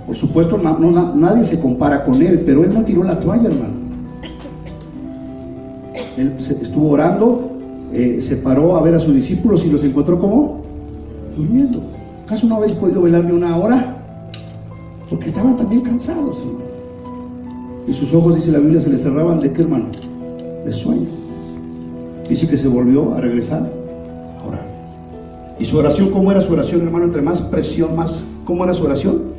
Por supuesto, nadie se compara con él, pero él no tiró la toalla, hermano. Él estuvo orando, se paró a ver a sus discípulos y los encontró como durmiendo. ¿Acaso no habéis podido velarme una hora? Porque estaban también cansados, hermano. Y sus ojos, dice la Biblia, se les cerraban ¿de qué, hermano? De sueño. Dice que se volvió a regresar a orar. ¿Y su oración cómo era su oración, hermano? Entre más presión, más, ¿cómo era su oración?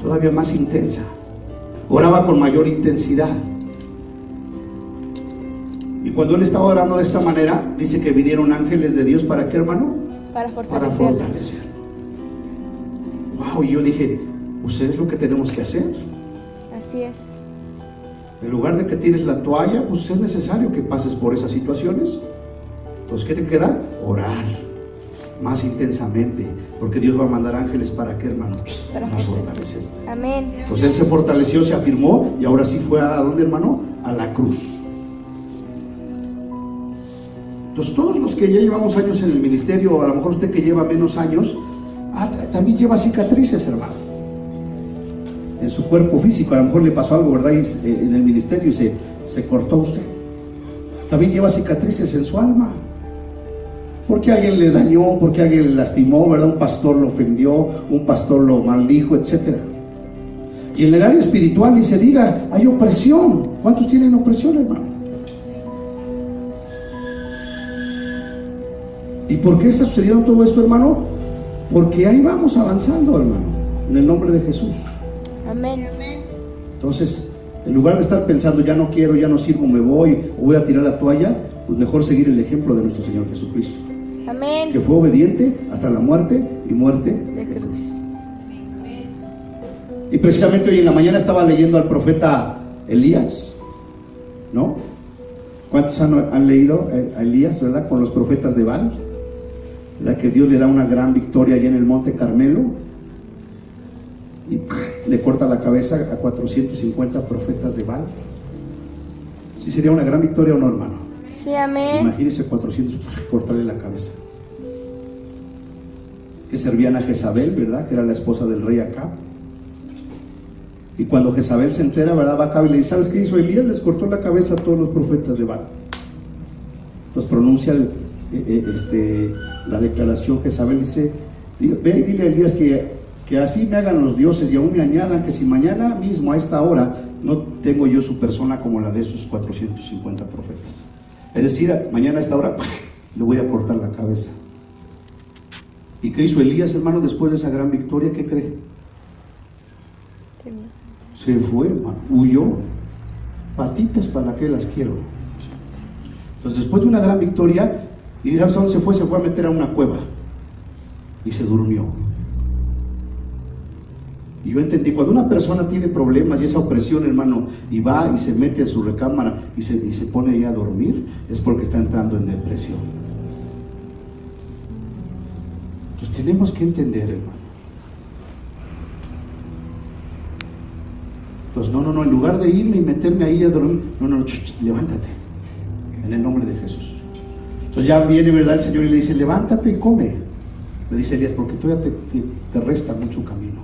Todavía más intensa. Oraba con mayor intensidad. Y cuando él estaba orando de esta manera, dice que vinieron ángeles de Dios. ¿Para qué, hermano? Para fortalecer. Wow, y yo dije, pues es lo que tenemos que hacer. Así es. En lugar de que tires la toalla, pues es necesario que pases por esas situaciones. Entonces, ¿qué te queda? Orar más intensamente, porque Dios va a mandar ángeles. ¿Para qué, hermano? Para fortalecerte. Amén. Entonces él se fortaleció, se afirmó, y ahora sí fue ¿a dónde, hermano? A la cruz. Entonces todos los que ya llevamos años en el ministerio, o a lo mejor usted que lleva menos años, también lleva cicatrices, hermano, en su cuerpo físico. A lo mejor le pasó algo, ¿verdad? En el ministerio y se cortó usted. También lleva cicatrices en su alma, porque alguien le dañó, porque alguien le lastimó, ¿verdad? Un pastor lo ofendió, un pastor lo maldijo, etc. Y en el área espiritual, ni se diga, hay opresión. ¿Cuántos tienen opresión, hermano? ¿Y por qué está sucediendo todo esto, hermano? Porque ahí vamos avanzando, hermano, en el nombre de Jesús. Amén. Entonces, en lugar de estar pensando, ya no quiero, ya no sirvo, me voy, o voy a tirar la toalla, pues mejor seguir el ejemplo de nuestro Señor Jesucristo. Amén. Que fue obediente hasta la muerte y muerte de cruz. Y precisamente hoy en la mañana estaba leyendo al profeta Elías, ¿no? ¿Cuántos han leído a Elías, verdad? Con los profetas de Baal, ¿verdad? Que Dios le da una gran victoria allá en el monte Carmelo y le corta la cabeza a 450 profetas de Baal. ¿Sí sería una gran victoria o no, hermano? Sí, amén. Imagínense 400, cortarle la cabeza. Que servían a Jezabel, ¿verdad? Que era la esposa del rey Acab. Y cuando Jezabel se entera, ¿verdad? Va Acab y le dice, ¿sabes qué hizo Elías? Les cortó la cabeza a todos los profetas de Baal. Entonces pronuncia la declaración. Jezabel dice, ve y dile a Elías que así me hagan los dioses y aún me añadan que si mañana mismo a esta hora no tengo yo su persona como la de esos 450 profetas. Es decir, mañana a esta hora le voy a cortar la cabeza. ¿Y qué hizo Elías, hermano, después de esa gran victoria? ¿Qué cree? Se fue, hermano, huyó. Patitas, ¿para qué las quiero? Entonces, después de una gran victoria, ¿y sabes a dónde se fue? Se fue a meter a una cueva y se durmió. Y yo entendí, cuando una persona tiene problemas y esa opresión, hermano, y va y se mete a su recámara y se pone ahí a dormir, es porque está entrando en depresión. Entonces tenemos que entender, hermano. Entonces, no, en lugar de irme y meterme ahí a dormir, no, levántate, en el nombre de Jesús. Entonces ya viene, ¿verdad? El Señor y le dice, levántate y come. Le dice Elías, porque todavía te resta mucho camino.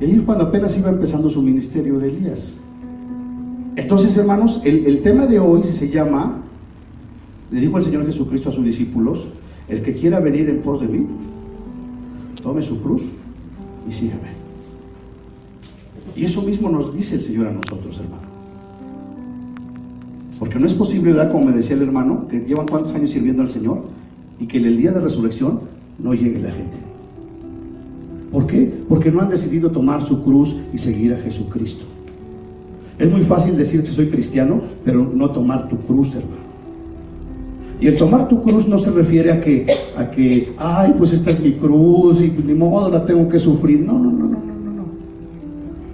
Y ahí es cuando apenas iba empezando su ministerio de Elías. Entonces, hermanos, el tema de hoy se llama, le dijo el Señor Jesucristo a sus discípulos, el que quiera venir en pos de mí, tome su cruz y sígame. Y eso mismo nos dice el Señor a nosotros, hermano. Porque no es posible, ¿verdad? Como me decía el hermano, que llevan cuántos años sirviendo al Señor y que en el día de resurrección no llegue la gente. ¿Por qué? Porque no han decidido tomar su cruz y seguir a Jesucristo. Es muy fácil decir que soy cristiano, pero no tomar tu cruz, hermano. Y el tomar tu cruz no se refiere a que ay, pues esta es mi cruz y ni modo la tengo que sufrir. No.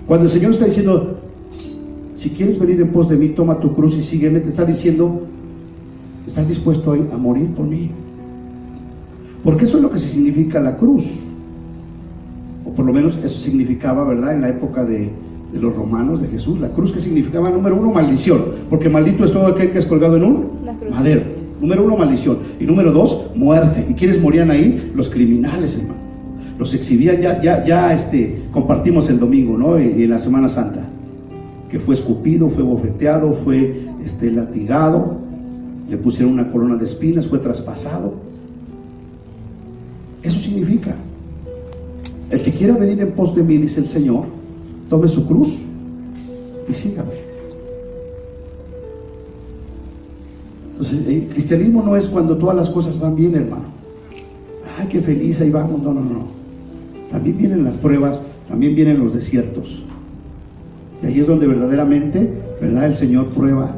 Cuando el Señor está diciendo, si quieres venir en pos de mí, toma tu cruz y sígueme, te está diciendo, ¿estás dispuesto a morir por mí? Porque eso es lo que significa la cruz. O por lo menos eso significaba, ¿verdad? En la época de los romanos, de Jesús, la cruz, que significaba, número uno, maldición, porque maldito es todo aquel que es colgado en un madero. Número uno, maldición. Y número dos, muerte. ¿Y quiénes morían ahí? Los criminales, hermano. los exhibían. Compartimos el domingo, ¿no? Y en la Semana Santa, que fue escupido, fue bofeteado, fue latigado, le pusieron una corona de espinas, fue traspasado. Eso significa: el que quiera venir en pos de mí, dice el Señor, tome su cruz y sígame. Entonces, el cristianismo no es cuando todas las cosas van bien, hermano. Ay, qué feliz, ahí vamos. No. También vienen las pruebas, también vienen los desiertos. Y ahí es donde verdaderamente, ¿verdad?, el Señor prueba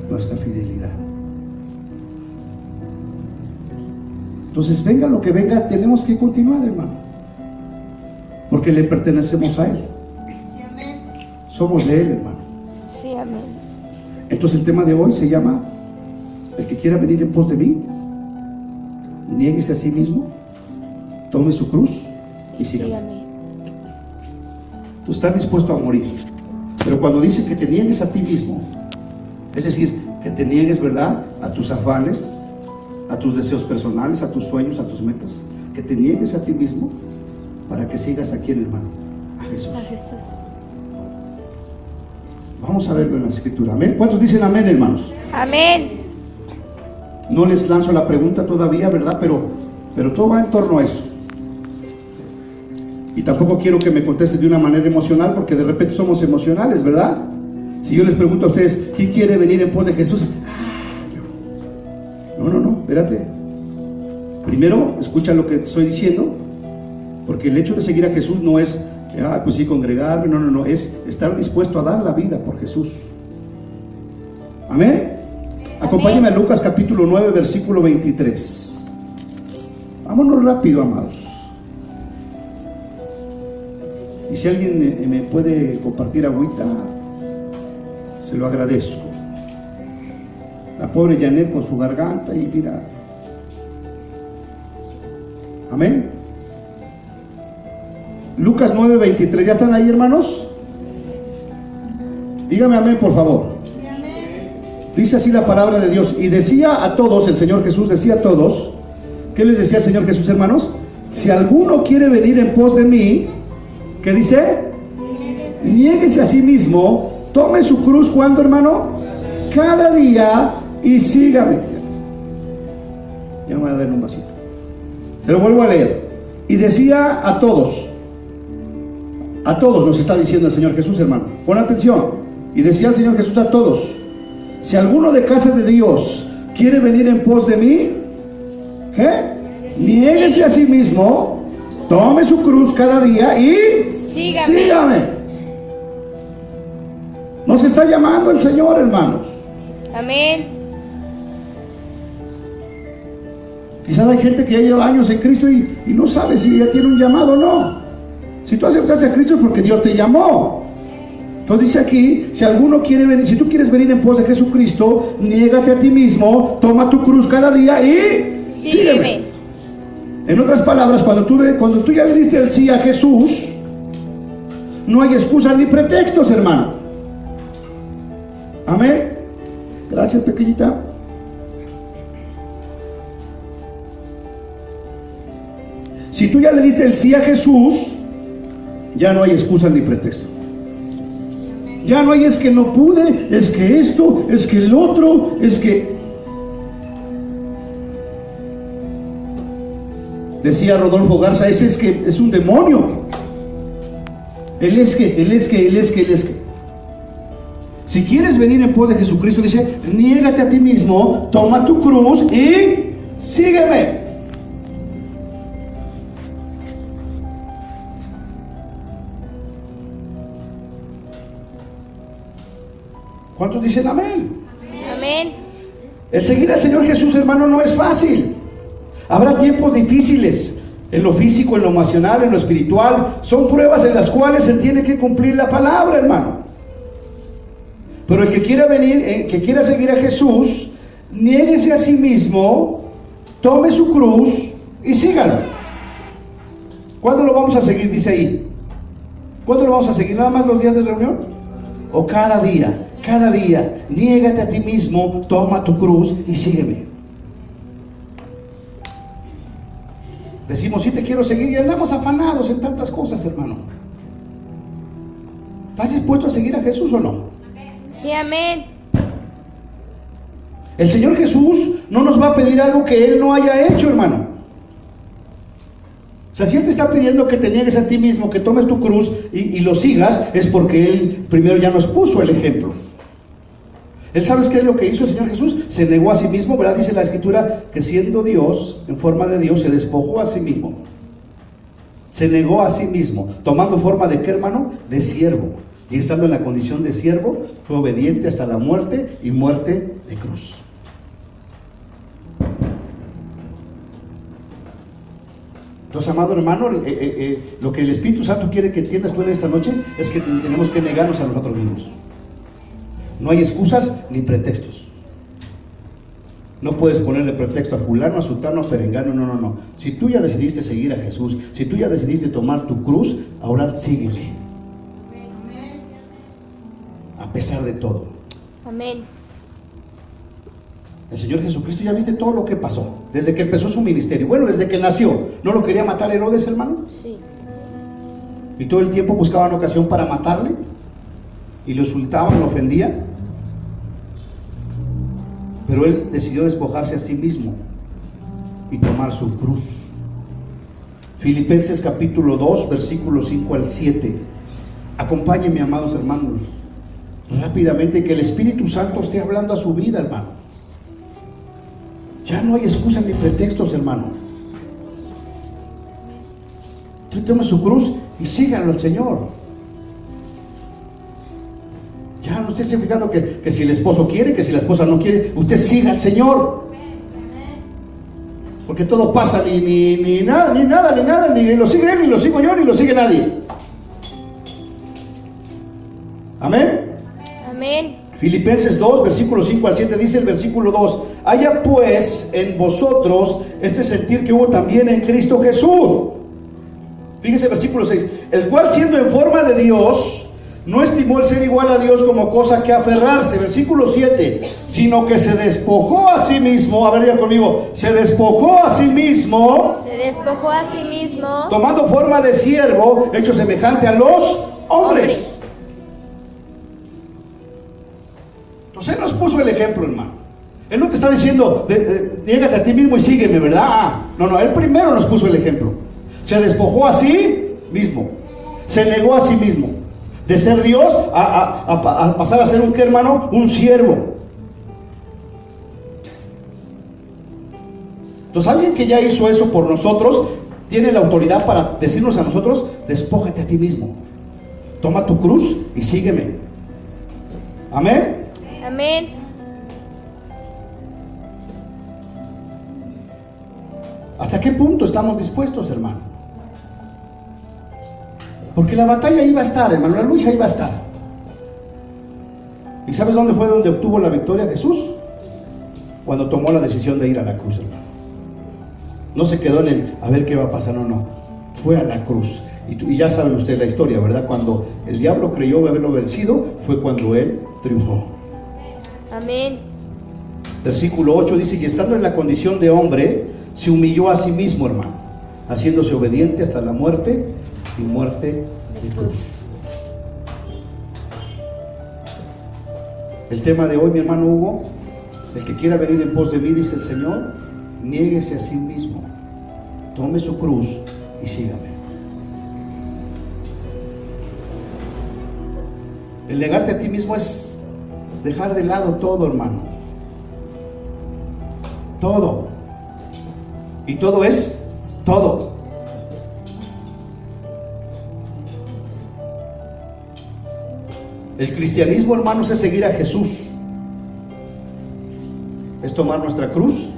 nuestra fidelidad. Entonces, venga lo que venga, tenemos que continuar, hermano, porque le pertenecemos a Él. Somos de Él, hermano. Sí, amén. Entonces, el tema de hoy se llama: el que quiera venir en pos de mí, niéguese a sí mismo, tome su cruz y sígame. Sí, amén. Tú estás dispuesto a morir, pero cuando dice que te niegues a ti mismo, es decir, que te niegues, ¿verdad?, a tus afanes, a tus deseos personales, a tus sueños, a tus metas, que te niegues a ti mismo para que sigas a quién, hermano, a Jesús. A Jesús. Vamos a verlo en la Escritura. Amén. ¿Cuántos dicen amén, hermanos? Amén. No les lanzo la pregunta todavía, ¿verdad? Pero todo va en torno a eso. Y tampoco quiero que me contesten de una manera emocional, porque de repente somos emocionales, ¿verdad? Si yo les pregunto a ustedes, ¿quién quiere venir en pos de Jesús? No, espérate. Primero, escucha lo que estoy diciendo, porque el hecho de seguir a Jesús no es, pues sí, congregarme, no, es estar dispuesto a dar la vida por Jesús. Amén. Acompáñenme a Lucas capítulo 9, versículo 23. Vámonos rápido, amados. Y si alguien me puede compartir agüita, se lo agradezco. La pobre Janet con su garganta y mira. Amén. Lucas 9, 23. ¿Ya están ahí, hermanos? Dígame amén, por favor. Dice así la palabra de Dios: y decía a todos, el Señor Jesús decía a todos, ¿qué les decía el Señor Jesús, hermanos? Si alguno quiere venir en pos de mí, ¿qué dice? Niéguese a sí mismo, tome su cruz, ¿cuándo, hermano? Cada día, y sígame. Ya me voy a dar un vasito. Se lo vuelvo a leer. Y decía a todos nos está diciendo el Señor Jesús, hermano. Pon atención. Y decía el Señor Jesús a todos: si alguno de casa de Dios quiere venir en pos de mí, ¿qué? Niéguese a sí mismo, tome su cruz cada día y sígame. Nos está llamando el Señor, hermanos. Amén. Quizás hay gente que ya lleva años en Cristo y no sabe si ya tiene un llamado o no. Si tú aceptaste a Cristo es porque Dios te llamó. Entonces dice aquí: si alguno quiere venir, si tú quieres venir en pos de Jesucristo, niégate a ti mismo, toma tu cruz cada día y sígueme. En otras palabras, cuando tú ya le diste el sí a Jesús, no hay excusas ni pretextos, hermano. Amén. Gracias, pequeñita. Si tú ya le diste el sí a Jesús, ya no hay excusas ni pretextos. Ya no hay es que no pude, es que esto, es que el otro, es que... Decía Rodolfo Garza: ese es que es un demonio. Él es que. Si quieres venir en pos de Jesucristo, dice: niégate a ti mismo, toma tu cruz y sígueme. ¿Cuántos dicen amén? Amén. El seguir al Señor Jesús, hermano, no es fácil. Habrá tiempos difíciles en lo físico, en lo emocional, en lo espiritual. Son pruebas en las cuales se tiene que cumplir la palabra, hermano. Pero el que quiera venir, que quiera seguir a Jesús, niéguese a sí mismo, tome su cruz y sígalo. ¿Cuándo lo vamos a seguir? Dice ahí. ¿Cuándo lo vamos a seguir? ¿Nada más los días de reunión? ¿O cada día? Cada día, niégate a ti mismo, toma tu cruz y sígueme. Decimos, sí te quiero seguir, y andamos afanados en tantas cosas, hermano. ¿Estás dispuesto a seguir a Jesús o no? Sí, amén. El Señor Jesús no nos va a pedir algo que Él no haya hecho, hermano. O sea, si Él te está pidiendo que te niegues a ti mismo, que tomes tu cruz y lo sigas, es porque Él primero ya nos puso el ejemplo. ¿Él sabes qué es lo que hizo el Señor Jesús? Se negó a sí mismo, ¿verdad? Dice la Escritura que siendo Dios, en forma de Dios, se despojó a sí mismo. Se negó a sí mismo, tomando forma de ¿qué, hermano? De siervo. Y estando en la condición de siervo, fue obediente hasta la muerte y muerte de cruz. Entonces, amado hermano, lo que el Espíritu Santo quiere que entiendas tú en esta noche es que tenemos que negarnos a nosotros mismos. No hay excusas ni pretextos. No puedes ponerle pretexto a fulano, a sultano, a perengano, no. Si tú ya decidiste seguir a Jesús, si tú ya decidiste tomar tu cruz, ahora síguele. A pesar de todo. Amén. El Señor Jesucristo, ya viste todo lo que pasó, desde que empezó su ministerio. Bueno, desde que nació. ¿No lo quería matar Herodes, hermano? Sí. Y todo el tiempo buscaban ocasión para matarle. Y lo insultaban, lo ofendían. Pero Él decidió despojarse a sí mismo y tomar su cruz. Filipenses capítulo 2, versículos 5 al 7. Acompáñenme, amados hermanos, rápidamente, que el Espíritu Santo esté hablando a su vida, hermano. Ya no hay excusas ni pretextos, hermano. Usted tome su cruz y síganlo al Señor. Ya no esté fijando que si el esposo quiere, que si la esposa no quiere, usted siga al Señor. Porque todo pasa, ni nada, ni lo sigue él, ni lo sigo yo, ni lo sigue nadie. Amén. Amén. Filipenses 2, versículos 5 al 7, dice el versículo 2: haya pues en vosotros este sentir que hubo también en Cristo Jesús. Fíjese el versículo 6: el cual, siendo en forma de Dios, no estimó el ser igual a Dios como cosa que aferrarse. Versículo 7: sino que se despojó a sí mismo. A ver, ya conmigo: se despojó a sí mismo. Se despojó a sí mismo. Tomando forma de siervo, hecho semejante a los hombres. Entonces Él nos puso el ejemplo, hermano. Él no te está diciendo, niégate a ti mismo y sígueme, ¿verdad? No, Él primero nos puso el ejemplo. Se despojó a sí mismo. Se negó a sí mismo. De ser Dios a pasar a ser un, ¿qué, hermano? Un siervo. Entonces alguien que ya hizo eso por nosotros tiene la autoridad para decirnos a nosotros: despójate a ti mismo, toma tu cruz y sígueme. Amén. Amén. ¿Hasta qué punto estamos dispuestos, hermano? Porque la batalla iba a estar, hermano, la lucha iba a estar. ¿Y sabes dónde fue donde obtuvo la victoria Jesús? Cuando tomó la decisión de ir a la cruz, hermano. No se quedó en el a ver qué va a pasar, no. Fue a la cruz. Y ya saben ustedes la historia, ¿verdad? Cuando el diablo creyó haberlo vencido, fue cuando él triunfó. Amén. Versículo 8 dice: y estando en la condición de hombre, se humilló a sí mismo, hermano, haciéndose obediente hasta la muerte y muerte de cruz. El tema de hoy, mi hermano Hugo: el que quiera venir en pos de mí, dice el Señor, niéguese a sí mismo, tome su cruz y sígame. El negarte a ti mismo es dejar de lado todo, hermano. Todo. Y todo es todo. El cristianismo, hermanos, es seguir a Jesús. Es tomar nuestra cruz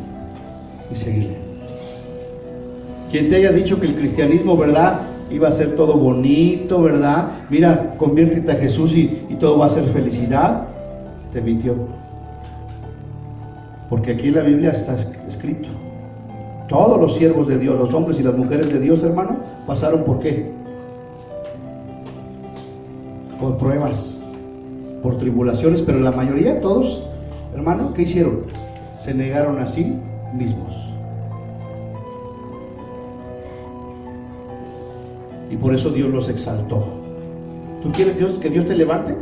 y seguirle. Quien te haya dicho que el cristianismo, ¿verdad?, iba a ser todo bonito, ¿verdad? Mira, conviértete a Jesús y todo va a ser felicidad, te mintió. Porque aquí en la Biblia está escrito: todos los siervos de Dios, los hombres y las mujeres de Dios, hermano, pasaron ¿por qué? Por pruebas, por tribulaciones, pero la mayoría, todos, hermano, ¿qué hicieron? Se negaron a sí mismos. y por eso Dios los exaltó. ¿Tú quieres que Dios te levante?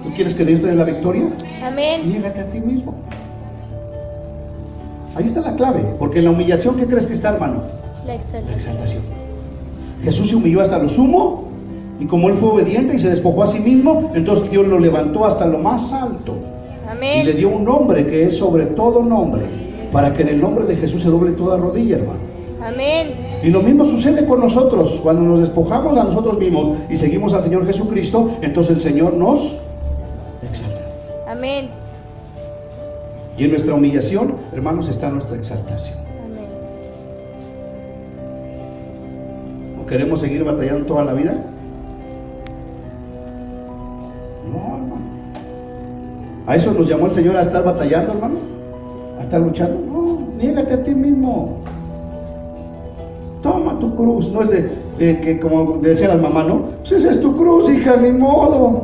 ¿Tú quieres que Dios te dé la victoria? Amén. Niégate a ti mismo. Ahí está la clave, porque en la humillación, ¿qué crees que está, hermano? La La exaltación. exaltación. Jesús se humilló hasta lo sumo, y como Él fue obediente y se despojó a sí mismo, entonces Dios lo levantó hasta lo más alto. Y le Amén. dio un nombre que es sobre todo nombre, para que en el nombre de Jesús se doble toda rodilla, hermano. Amén. Y lo mismo sucede con nosotros. Cuando nos despojamos a nosotros mismos y seguimos al Señor Jesucristo, entonces el Señor nos exalta. Amén. Y en nuestra humillación, hermanos, está nuestra exaltación. Amén. ¿No queremos seguir batallando toda la vida? No, hermano. ¿A eso nos llamó el Señor, a estar batallando, hermano? ¿A estar luchando? No, niégate a ti mismo. Toma tu cruz. No es de que, como decían las mamás, ¿no? Pues esa es tu cruz, hija, ni modo.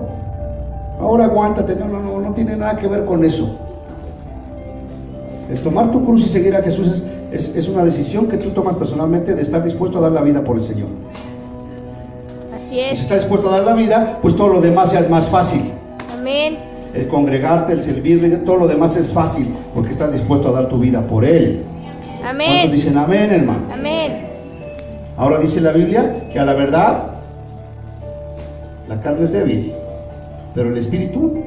Ahora aguántate. No tiene nada que ver con eso. El tomar tu cruz y seguir a Jesús es una decisión que tú tomas personalmente, de estar dispuesto a dar la vida por el Señor. Así Y si es. estás dispuesto a dar la vida, pues todo lo demás ya es más fácil. Amén. El congregarte, el servirle, todo lo demás es fácil, porque estás dispuesto a dar tu vida por Él. ¿Cuántos Amén. dicen amén, hermano? Amén. Ahora dice la Biblia que a la verdad la carne es débil, pero el espíritu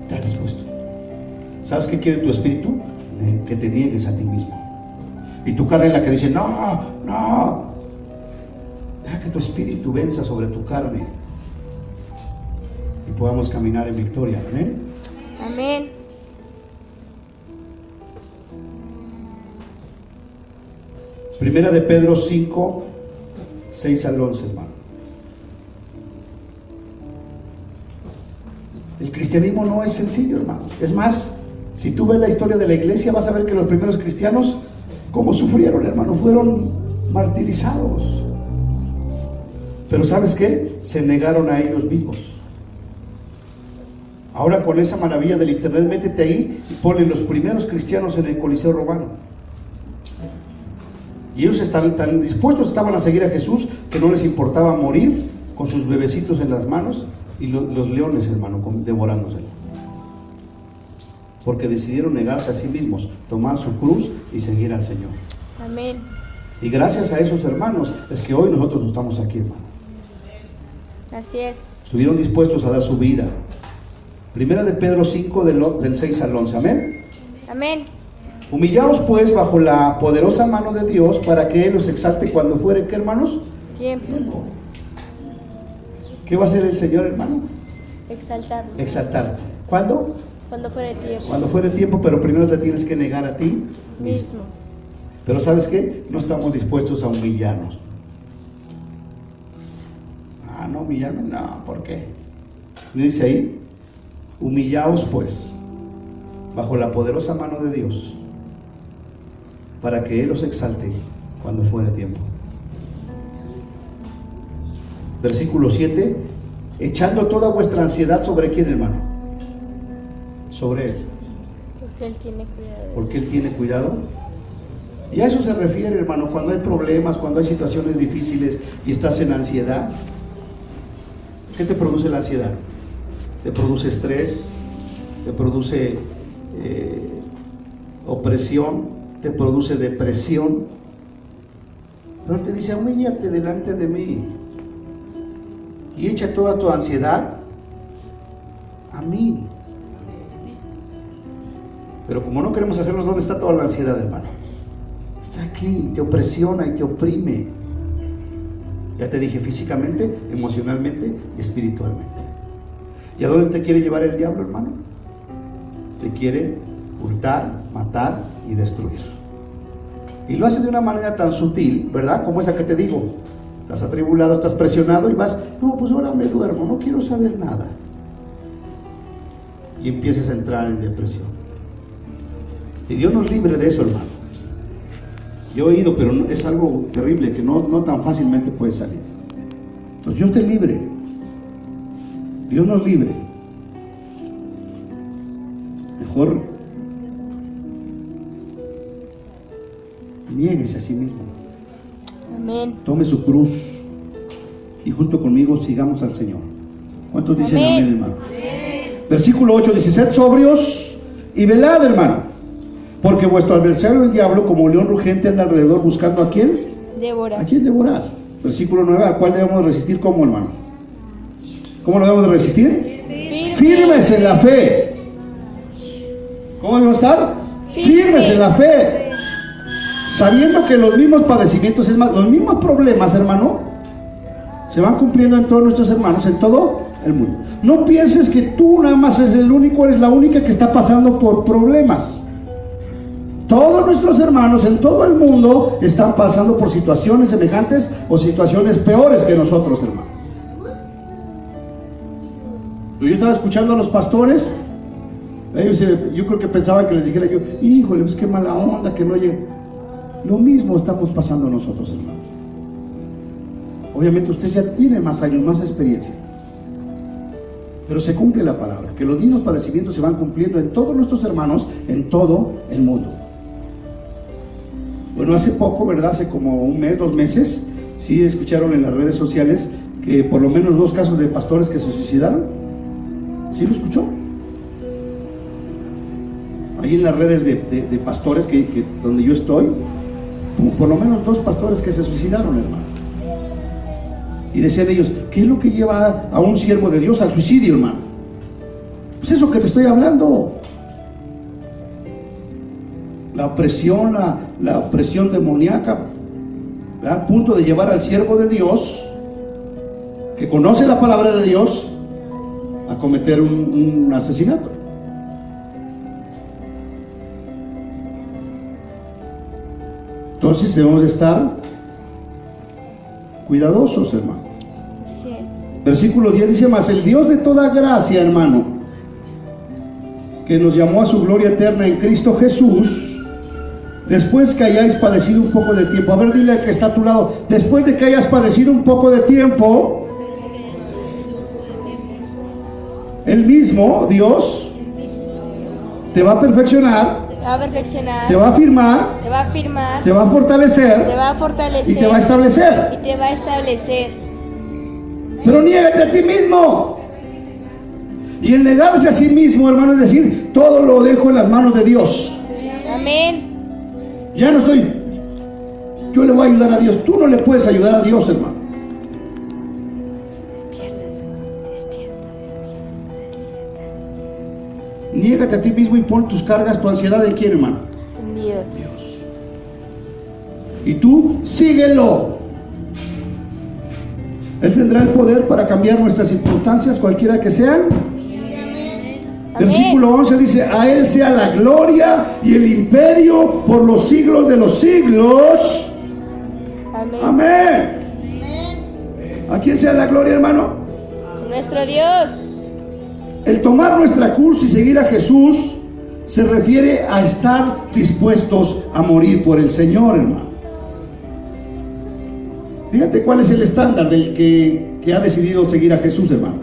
está dispuesto. ¿Sabes qué quiere tu espíritu? Que te niegues a ti mismo. Y tu carne es la que dice, no. Deja que tu espíritu venza sobre tu carne y podamos caminar en victoria. Amén. Amén. Primera de Pedro 5, 6 al 11, hermano. El cristianismo no es sencillo, hermano. Es más, si tú ves la historia de la iglesia, vas a ver que los primeros cristianos, cómo sufrieron, hermano, fueron martirizados. Pero ¿sabes qué? Se negaron a ellos mismos. Ahora con esa maravilla del internet, métete ahí y ponle los primeros cristianos en el Coliseo Romano. Y ellos tan dispuestos estaban a seguir a Jesús, que no les importaba morir con sus bebecitos en las manos y los leones, hermano, devorándoselo. Porque decidieron negarse a sí mismos, tomar su cruz y seguir al Señor. Amén. Y gracias a esos hermanos es que hoy nosotros estamos aquí, hermano. Así es. Estuvieron dispuestos a dar su vida. Primera de Pedro 5, del 6 al 11. Amén. Amén. Humillaos pues bajo la poderosa mano de Dios, para que Él los exalte cuando fuere, ¿qué, hermanos? Tiempo. ¿Qué va a hacer el Señor, hermano? Exaltado. Exaltarte. ¿Cuándo? Cuando fuere tiempo. Cuando fuere tiempo, pero primero te tienes que negar a ti Mismo. Pero ¿sabes qué? No estamos dispuestos a humillarnos. No humillarme, no, ¿por qué? Dice ahí, humillaos pues bajo la poderosa mano de Dios, para que Él os exalte cuando fuere tiempo. Versículo 7, echando toda vuestra ansiedad sobre quién, hermano, sobre Él, Porque Él tiene cuidado. porque Él tiene cuidado. Y a eso se refiere, hermano, cuando hay problemas, cuando hay situaciones difíciles y estás en ansiedad. ¿Qué te produce la ansiedad? Te produce estrés, te produce opresión, te produce depresión. Pero Él te dice, humíllate delante de mí y echa toda tu ansiedad a mí. Pero como no queremos hacernos, ¿dónde está toda la ansiedad, hermano? Está aquí, te opresiona y te oprime. Ya te dije, físicamente, emocionalmente y espiritualmente. ¿Y a dónde te quiere llevar el diablo, hermano? Te quiere hurtar, matar y destruir. Y lo hace de una manera tan sutil, ¿verdad? Como esa que te digo. Estás atribulado, estás presionado y vas, no, pues ahora me duermo, no quiero saber nada. Y empiezas a entrar en depresión. Y Dios nos libre de eso, hermano. Yo he oído, pero es algo terrible que no tan fácilmente puede salir. Entonces Dios te libre. Dios nos libre. Mejor niéguese a sí mismo. Amén. Tome su cruz y junto conmigo sigamos al Señor. ¿Cuántos dicen Amén, amén, hermano? Versículo 8 dice: sed sobrios y velad, hermano, porque vuestro adversario el diablo, como león rugente, anda alrededor buscando a quién. Devorar. ¿A quién devorar? Versículo 9, ¿a cuál debemos resistir? ¿Cómo, hermano? ¿Cómo lo debemos de resistir? Firmes en la fe. ¿Cómo debemos estar? Firmes en la fe, sabiendo que los mismos padecimientos, es más, los mismos problemas, hermano, se van cumpliendo en todos nuestros hermanos, en todo el mundo. No pienses que tú nada más eres el único, eres la única que está pasando por problemas. Todos nuestros hermanos en todo el mundo están pasando por situaciones semejantes o situaciones peores que nosotros, hermanos. Yo estaba escuchando a los pastores. Yo creo que pensaban que les dijera yo: híjole, pues qué mala onda que no llegue. Lo mismo estamos pasando nosotros, hermano. Obviamente usted ya tiene más años, más experiencia, pero se cumple la palabra, que los mismos padecimientos se van cumpliendo en todos nuestros hermanos, en todo el mundo. Bueno, hace poco, ¿verdad? Hace como un mes, 2 meses, sí escucharon en las redes sociales que por lo menos 2 casos de pastores que se suicidaron. ¿Sí lo escuchó? Ahí en las redes de pastores donde yo estoy, por lo menos 2 pastores que se suicidaron, hermano. Y decían ellos: ¿qué es lo que lleva a un siervo de Dios al suicidio, hermano? Pues eso que te estoy hablando. La opresión, la opresión demoníaca, ¿verdad? Al punto de llevar al siervo de Dios, que conoce la palabra de Dios, a cometer un asesinato. Entonces debemos de estar cuidadosos, hermano. Así es. Versículo 10 dice: mas el Dios de toda gracia, hermano, que nos llamó a su gloria eterna en Cristo Jesús, después que hayáis padecido un poco de tiempo. A ver, dile al que está a tu lado: después de que hayas padecido un poco de tiempo, el mismo Dios te va a perfeccionar, Te va a perfeccionar. te va a afirmar, Te va a afirmar. te va a fortalecer, Te va a fortalecer. y te va a establecer. Y te va a establecer. Pero niégate a ti mismo. Y el negarse a sí mismo, hermano, es decir, todo lo dejo en las manos de Dios. Amén. Ya no estoy, yo le voy a ayudar a Dios. Tú no le puedes ayudar a Dios, hermano. Despierta. Niégate a ti mismo y pon tus cargas, tu ansiedad en quién, hermano. En Dios. Dios. Y tú síguelo. Él tendrá el poder para cambiar nuestras circunstancias, cualquiera que sean. Amén. Versículo 11 dice: a Él sea la gloria y el imperio por los siglos de los siglos. Amén. Amén. ¿A quién sea la gloria, hermano? Nuestro Dios. El tomar nuestra cruz y seguir a Jesús se refiere a estar dispuestos a morir por el Señor, hermano. Fíjate cuál es el estándar del que ha decidido seguir a Jesús, hermano.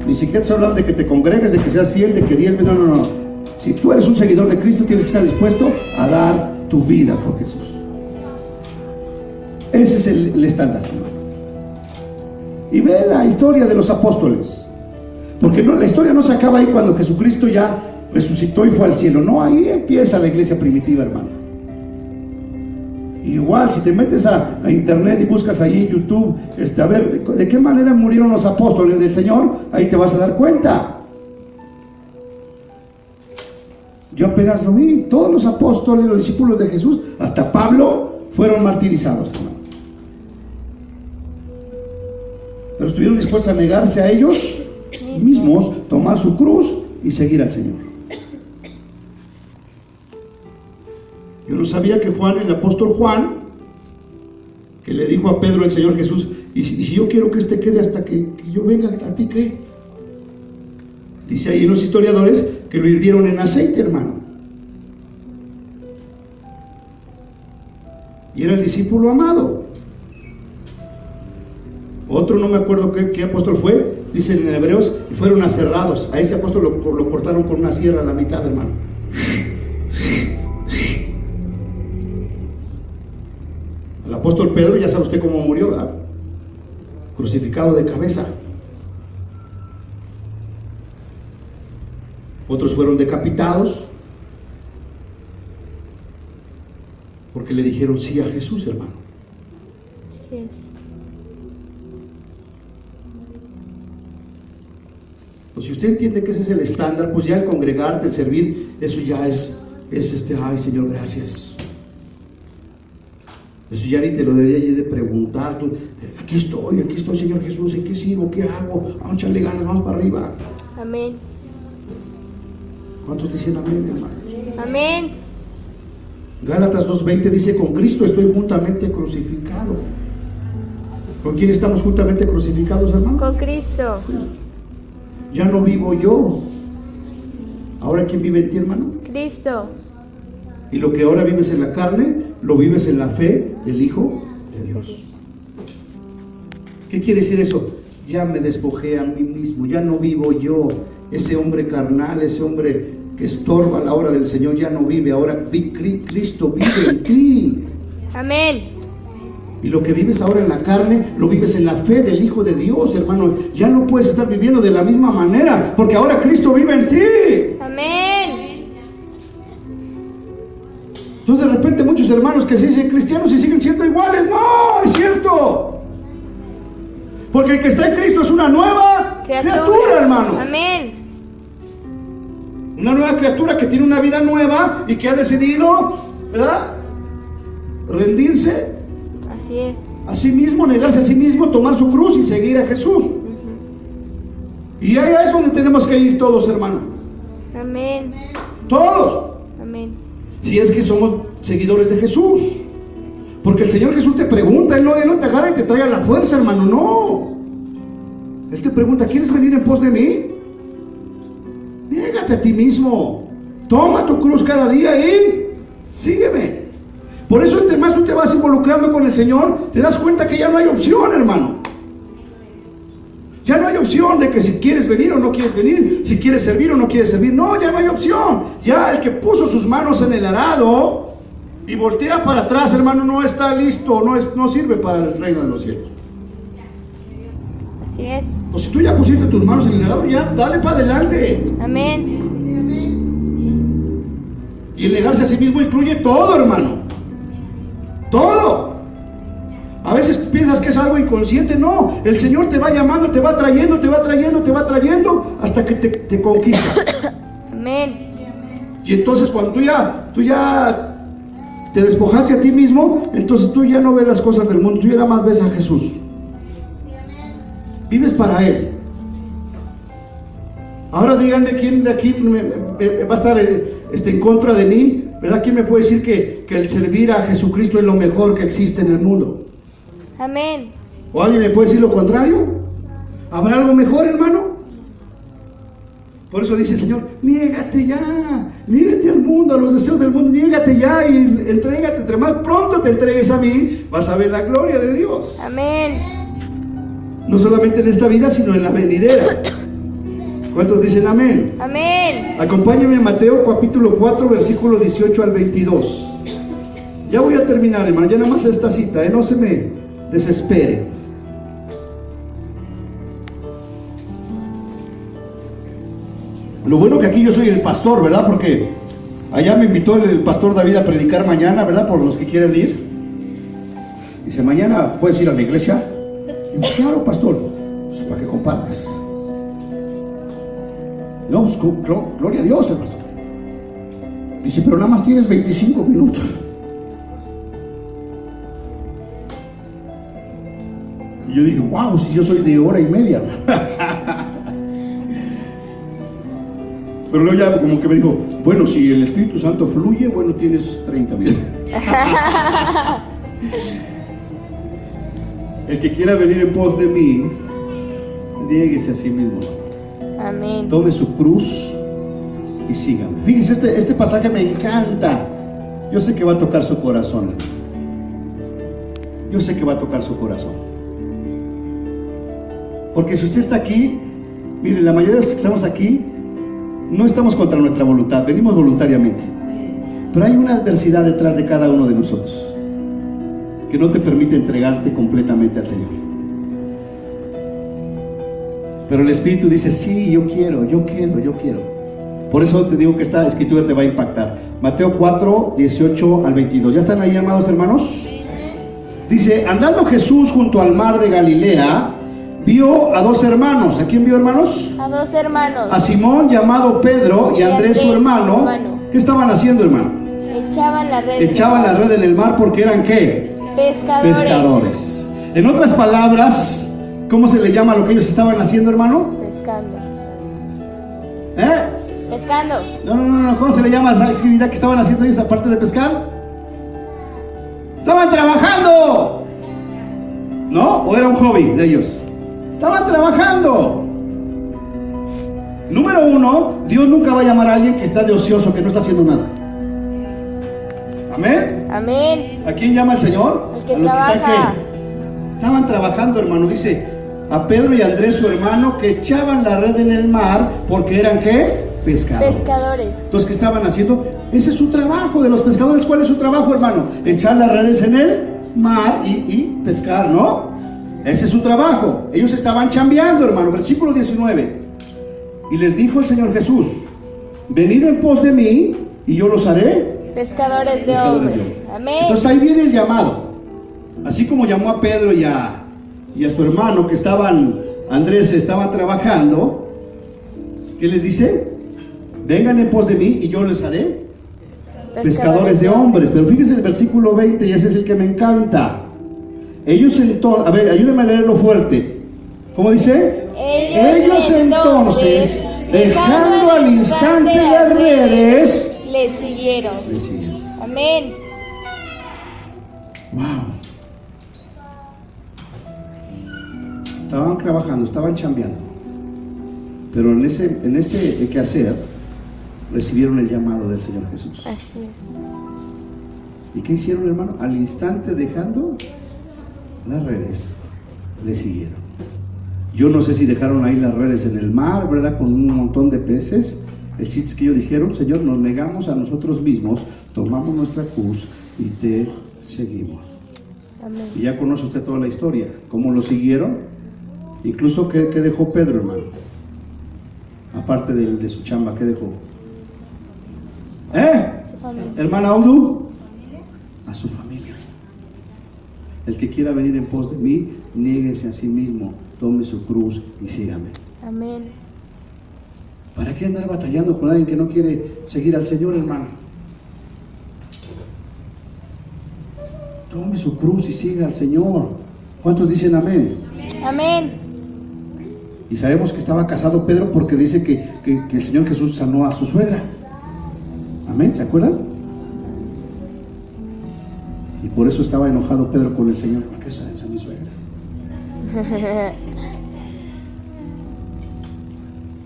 Ni siquiera te hablan de que te congregues, de que seas fiel, de que diezmes. No. Si tú eres un seguidor de Cristo, tienes que estar dispuesto a dar tu vida por Jesús. Ese es el estándar, hermano. Y ve la historia de los apóstoles. Porque la historia no se acaba ahí cuando Jesucristo ya resucitó y fue al cielo. No, ahí empieza la iglesia primitiva, hermano. Igual, si te metes a internet y buscas ahí en YouTube, a ver, ¿de qué manera murieron los apóstoles del Señor? Ahí te vas a dar cuenta. Yo apenas lo vi. Todos los apóstoles, los discípulos de Jesús, hasta Pablo, fueron martirizados, hermano. Pero estuvieron dispuestos a negarse a ellos mismos, tomar su cruz y seguir al Señor. Yo no sabía que Juan, el apóstol Juan, que le dijo a Pedro el Señor Jesús: y si yo quiero que este quede hasta que yo venga, ¿a ti qué? Dice ahí los historiadores que lo hirvieron en aceite, hermano. Y era el discípulo amado. Otro, no me acuerdo qué apóstol fue, dicen en Hebreos, y fueron aserrados. A ese apóstol lo cortaron con una sierra a la mitad, hermano. Al apóstol Pedro, ya sabe usted cómo murió, ¿verdad? crucificado de cabeza. Otros fueron decapitados porque le dijeron sí a Jesús, hermano. Así es. Pues si usted entiende que ese es el estándar, pues ya el congregarte, el servir, eso ya es ay Señor, gracias. Eso ya ni te lo debería de preguntar. Tú, aquí estoy Señor Jesús, ¿en qué sigo? ¿Qué hago? Vamos a echarle ganas, vamos para arriba. Amén. ¿Cuántos dicen amén, hermanos? Amén. Gálatas 2:20 dice, con Cristo estoy juntamente crucificado. ¿Con quién estamos juntamente crucificados, hermano? Con Cristo. Ya no vivo yo. ¿Ahora quién vive en ti, hermano? Cristo. Y lo que ahora vives en la carne, lo vives en la fe del Hijo de Dios. ¿Qué quiere decir eso? Ya me despojé a mí mismo, ya no vivo yo. Ese hombre carnal, ese hombre que estorba la obra del Señor ya no vive. Ahora Cristo vive en ti. Amén. Y lo que vives ahora en la carne, lo vives en la fe del Hijo de Dios, hermano. Ya no puedes estar viviendo de la misma manera, porque ahora Cristo vive en ti. Amén. Entonces de repente muchos hermanos que se dicen cristianos y siguen siendo iguales. No, es cierto. Porque el que está en Cristo es una nueva criatura, hermano. Amén. Una nueva criatura que tiene una vida nueva y que ha decidido, ¿verdad?, rendirse Así es. a sí mismo, negarse a sí mismo, tomar su cruz y seguir a Jesús. Y ahí es donde tenemos que ir todos, hermano. Amén. Todos. Amén. Si es que somos seguidores de Jesús. Porque el Señor Jesús te pregunta, Él no te agarra y te trae a la fuerza, hermano, no. Él te pregunta, ¿quieres venir en pos de mí? Niégate a ti mismo. Toma tu cruz cada día y sígueme. Por eso entre más tú te vas involucrando con el Señor, te das cuenta que ya no hay opción, hermano. Ya no hay opción de que si quieres venir o no quieres venir, si quieres servir o no quieres servir. No, ya no hay opción. Ya el que puso sus manos en el arado y voltea para atrás, hermano, no está listo, no sirve para el reino de los cielos. Así es. Pues si tú ya pusiste tus manos en el arado, ya dale para adelante. Amén. Y el negarse a sí mismo incluye todo, hermano. Todo. A veces piensas que es algo inconsciente. No, el Señor te va llamando, te va trayendo, te va trayendo, te va trayendo hasta que te conquista. Amén. Y entonces cuando tú ya te despojaste a ti mismo, entonces tú ya no ves las cosas del mundo, tú ya nada más ves a Jesús. Vives para Él. Ahora díganme quién de aquí va a estar en contra de mí, ¿verdad? ¿Quién me puede decir que el servir a Jesucristo es lo mejor que existe en el mundo? Amén. ¿O alguien me puede decir lo contrario? ¿Habrá algo mejor, hermano? Por eso dice el Señor, niégate ya, niégate al mundo, a los deseos del mundo, niégate ya y entrégate. Entre más pronto te entregues a mí, vas a ver la gloria de Dios. Amén. No solamente en esta vida, sino en la venidera. ¿Cuántos dicen amén? Amén. Acompáñenme a Mateo capítulo 4, versículo 18 al 22. Ya voy a terminar, hermano, ya nada más esta cita, no se me desespere. Lo bueno que aquí yo soy el pastor, ¿verdad? Porque allá me invitó el pastor David a predicar mañana, ¿verdad? Por los que quieren ir. Dice, mañana puedes ir a la iglesia. Y yo, claro, pastor, pues, para que compartas. No, pues gloria a Dios, el pastor. Dice, pero nada más tienes 25 minutos. Y yo dije, wow, si yo soy de hora y media. Pero luego ya como que me dijo, bueno, si el Espíritu Santo fluye, bueno, tienes 30 minutos. El que quiera venir en pos de mí, niéguese a sí mismo. Amén. Tome su cruz y sígame. Fíjense, este pasaje me encanta. Yo sé que va a tocar su corazón. Yo sé que va a tocar su corazón. Porque si usted está aquí, miren, la mayoría de los que estamos aquí, no estamos contra nuestra voluntad, venimos voluntariamente. Pero hay una adversidad detrás de cada uno de nosotros que no te permite entregarte completamente al Señor. Pero el Espíritu dice, sí, yo quiero. Por eso te digo que esta escritura te va a impactar. Mateo 4, 18 al 22. ¿Ya están ahí, amados hermanos? Dice, andando Jesús junto al mar de Galilea, vio a dos hermanos. ¿A quién vio, hermanos? A dos hermanos. A Simón, llamado Pedro, y Andrés, su hermano. ¿Qué estaban haciendo, hermano? Echaban la red. Echaban la red en el mar porque eran, ¿qué? Pescadores. En otras palabras, ¿cómo se le llama a lo que ellos estaban haciendo, hermano? Pescando. Pescando. No. ¿Cómo se le llama a esa actividad que estaban haciendo ellos aparte de pescar? ¡Estaban trabajando! ¿No? ¿O era un hobby de ellos? ¡Estaban trabajando! Número uno, Dios nunca va a llamar a alguien que está de ocioso, que no está haciendo nada. ¿Amén? Amén. ¿A quién llama el Señor? El que a los trabaja. que están, ¿qué? Estaban trabajando, hermano. Dice, a Pedro y Andrés, su hermano, que echaban la red en el mar porque eran, ¿qué? Pescadores. Entonces, ¿qué estaban haciendo? Ese es su trabajo de los pescadores. ¿Cuál es su trabajo, hermano? Echar las redes en el mar y pescar, ¿no? Ese es su trabajo. Ellos estaban chambeando, hermano. Versículo 19. Y les dijo el Señor Jesús, venid en pos de mí y yo los haré pescadores de hombres. Amén. Entonces ahí viene el llamado. Así como llamó a Pedro y a su hermano que Andrés estaba trabajando, ¿qué les dice? Vengan en pos de mí y yo les haré pescadores de hombres. Pero fíjense el versículo 20 y ese es el que me encanta. Ellos entonces, a ver, ayúdenme a leerlo fuerte. ¿Cómo dice? Ellos entonces, dejando al instante las redes, le siguieron. Amén. Wow. Estaban trabajando, estaban chambeando. Pero en ese quehacer recibieron el llamado del Señor Jesús. Así es. ¿Y qué hicieron, hermano? Al instante, dejando las redes, le siguieron. Yo no sé si dejaron ahí las redes en el mar, ¿verdad? Con un montón de peces. El chiste es que ellos dijeron, Señor, nos negamos a nosotros mismos, tomamos nuestra cruz y te seguimos. Amén. Y ya conoce usted toda la historia. ¿Cómo lo siguieron? Incluso, ¿qué dejó Pedro, hermano? Aparte de su chamba, ¿qué dejó? Hermana Audu, a su familia. El que quiera venir en pos de mí, niéguese a sí mismo, tome su cruz y sígame. Amén. ¿Para qué andar batallando con alguien que no quiere seguir al Señor, hermano? Tome su cruz y siga al Señor. ¿Cuántos dicen amén? Amén. Y sabemos que estaba casado Pedro porque dice que el Señor Jesús sanó a su suegra. Amén, ¿se acuerdan? Y por eso estaba enojado Pedro con el Señor. ¿Para qué sanes a mi suegra?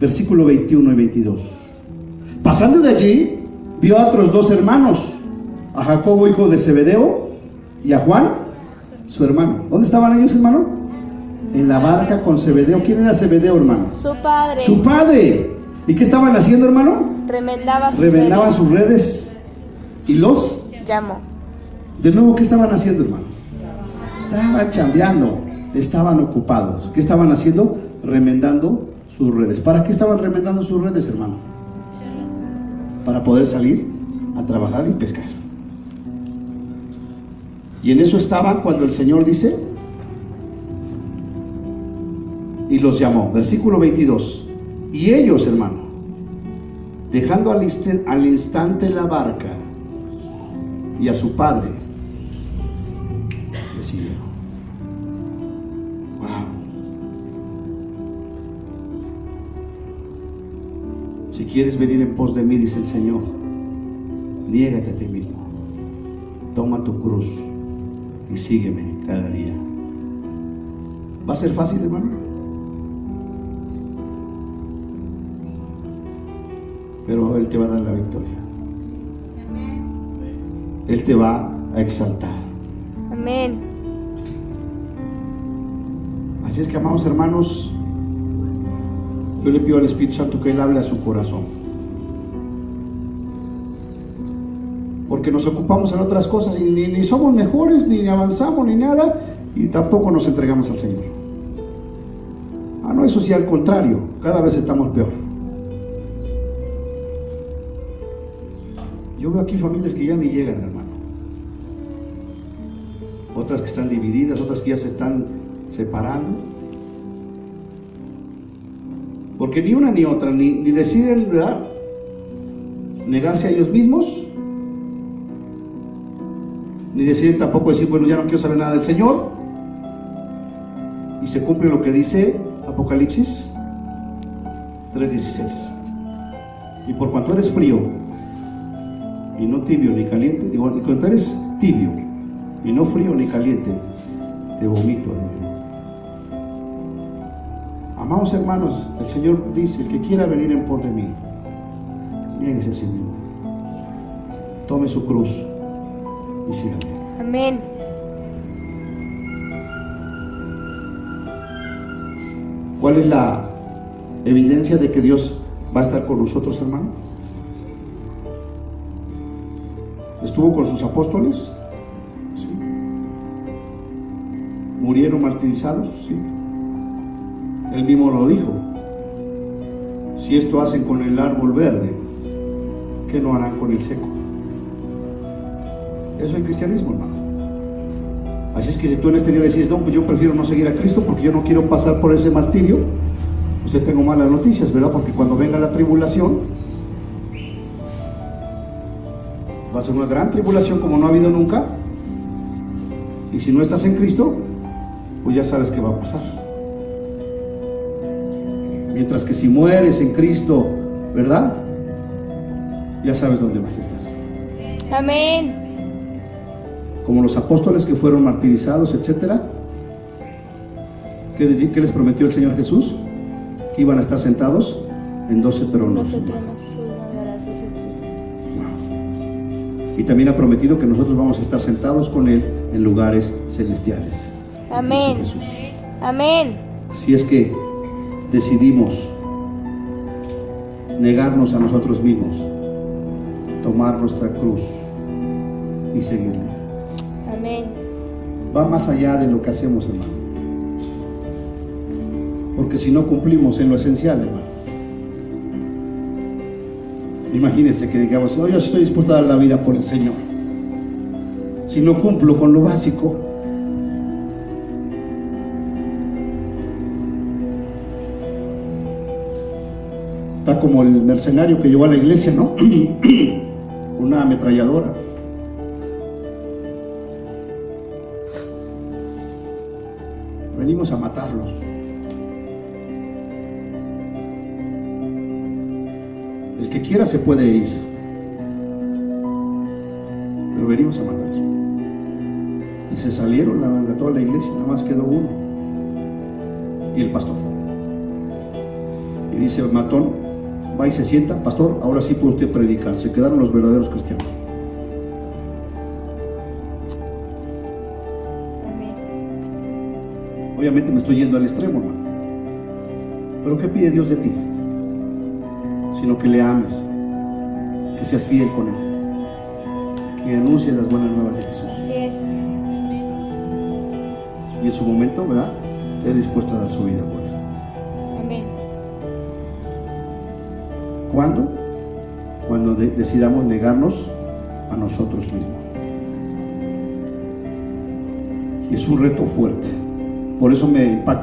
Versículo 21 y 22. Pasando de allí, vio a otros dos hermanos, a Jacobo, hijo de Zebedeo, y a Juan, su hermano. ¿Dónde estaban ellos, hermano? En la barca con Zebedeo. ¿Quién era Zebedeo, hermano? Su padre. Su padre. ¿Y qué estaban haciendo, hermano? Remendaban sus redes. ¿Y los? Llamó. De nuevo, ¿qué estaban haciendo, hermano? Estaban chambeando, estaban ocupados. ¿Qué estaban haciendo? Remendando sus redes. ¿Para qué estaban remendando sus redes, hermano? Para poder salir a trabajar y pescar. Y en eso estaban cuando el Señor dice, y los llamó. Versículo 22. Y ellos, hermano, dejando al instante la barca y a su padre, le siguieron. Wow. Si quieres venir en pos de mí, dice el Señor, niégate a ti mismo, toma tu cruz y sígueme cada día. ¿Va a ser fácil, hermano? Pero Él te va a dar la victoria. Él te va a exaltar. Amén. Así es que, amados hermanos, yo le pido al Espíritu Santo que Él hable a su corazón. Porque nos ocupamos en otras cosas y ni somos mejores, ni avanzamos, ni nada, y tampoco nos entregamos al Señor. No, eso sí, al contrario, cada vez estamos peor. Yo veo aquí familias que ya ni llegan, hermano. Otras que están divididas, otras que ya se están separando. Porque ni una ni otra, ni deciden, ¿verdad?, negarse a ellos mismos, ni deciden tampoco decir, bueno, ya no quiero saber nada del Señor. Y se cumple lo que dice Apocalipsis 3:16. Y por cuanto eres frío y no tibio ni caliente, digo, y cuando eres tibio y no frío ni caliente, te vomito adentro. Amados hermanos, el Señor dice: el que quiera venir en pos de mí, niéguese a sí mismo, tome su cruz y sígame. Amén. ¿Cuál es la evidencia de que Dios va a estar con nosotros, hermano? ¿Estuvo con sus apóstoles? Sí. ¿Murieron martirizados? Sí. Él mismo lo dijo: si esto hacen con el árbol verde, ¿qué no harán con el seco? Eso es el cristianismo, hermano. Así es que si tú en este día decís: no, pues yo prefiero no seguir a Cristo porque yo no quiero pasar por ese martirio, usted tengo malas noticias, ¿verdad? Porque cuando venga la tribulación, va a ser una gran tribulación como no ha habido nunca. Y si no estás en Cristo, pues ya sabes qué va a pasar. Mientras que si mueres en Cristo, ¿verdad?, ya sabes dónde vas a estar. Amén. Como los apóstoles que fueron martirizados, etcétera. ¿Qué les prometió el Señor Jesús? Que iban a estar sentados en 12 tronos. Y también ha prometido que nosotros vamos a estar sentados con Él en lugares celestiales. Amén. Amén. Si es que decidimos negarnos a nosotros mismos, tomar nuestra cruz y seguirle. Amén. Va más allá de lo que hacemos, hermano. Porque si no cumplimos en lo esencial, hermano. Imagínense que digamos: no, yo estoy dispuesto a dar la vida por el Señor. Si no cumplo con lo básico, está como el mercenario que llegó a la iglesia, ¿no? Una ametralladora. Venimos a matarlos. El que quiera se puede ir, pero venimos a matar. Y se salieron toda la iglesia, nada más quedó uno, y el pastor. Y dice el matón: va y se sienta, pastor, ahora sí puede usted predicar. Se quedaron los verdaderos cristianos. Amén. Obviamente me estoy yendo al extremo, hermano. Pero ¿qué pide Dios de ti? Sino que le ames, que seas fiel con Él, que anuncies las buenas nuevas de Jesús. Así es. Y en su momento, ¿verdad?, esté dispuesto a dar su vida por Él. Amén. ¿Cuándo? Cuando decidamos negarnos a nosotros mismos. Y es un reto fuerte. Por eso me impacta